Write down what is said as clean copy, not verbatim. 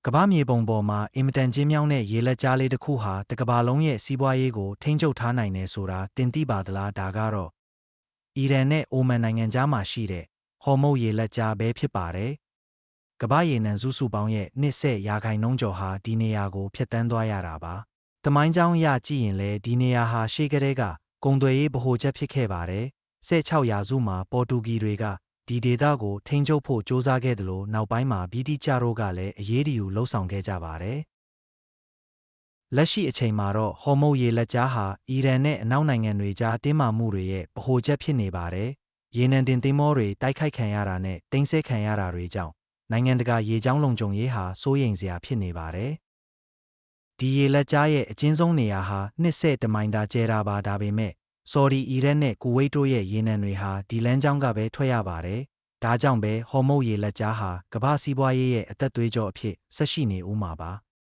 ကမ္ဘာမြေပုံပေါ်မှာအင်မတန်ကျဉ်းမြောင်းတဲ့ရေလက်ကြားလေးတစ်ခုဟာတစ်ကမ္ဘာလုံးရဲ့စီးပွားရေးကိုထိန်းချုပ်ထားနိုင်တယ်ဆိုတာတင်သိပါသလားဒါကတော့အီရန်နဲ့အိုမန်နိုင်ငံကြားမှာရှိတဲ့ဟော်မုတ်ရေလက်ကြားပဲဖြစ်ပါတယ်။ကမ္ဘာရေနံစုစုပေါင်းရဲ့20%ကျော်ဟာဒီနေရာကိုဖျက်ဆီးသွားရတာပါ။သမိုင်းကြောင်းအရကြည့်ရင်လည်းဒီနေရာဟာရှေးကတည်းကကုန်သွယ်ရေးဗဟိုချက်ဖြစ်ခဲ့ပါတယ်။16ရာစုမှာပေါ်တူဂီတွေကဒီဒေသကိုထိန်းချုပ်ဖို့စ조사ခဲ့တယ်လို့နောက်ပိုင်းမှာဗြိတိကြတို့ကလည်းအရေးတယူလှုံ့ဆော်ခဲ့ကြပါတယ်။လက်ရှိအချိန်မှာတော့ဟော်မုတ်ရေလက်ကြားဟာအီရန်နဲ့အနောက်နိုင်ငံတွေကြားတင်းမာမှုတွေရဲ့ဗဟိုချက်ဖြစ်နေပါတယ်။ရေနံတင်သင်္ဘောတွေတိုက်ခိုက်ခံရတာနဲ့တင်ဆက်ခံရတာတွေကြောင့်နိုင်ငံတကာရေကြောင်းလုံခြုံရေးဟာစိုးရိမ်စရာဖြစ်နေပါတယ်။ဒီရေလက်ကြားရဲ့အကျဉ်းဆုံးနေရာဟာ20မိုင်သာကျဲတာပါဒါပေမဲ့ဆော်ဒီအီရတ်နဲ့ကူဝိတ်တို့ရဲ့ရေနံတွေဟာဒီလမ်းကြောင်းကပဲထွက်ရပါတယ်။ဒါကြောင့်ပဲဟော်မုတ်ရေလက်ကြားဟာကမ္ဘာစီးပွားရေးရဲ့အသက်သွေးကြောအဖြစ်ဆက်ရှိနေဦးမှာပါ။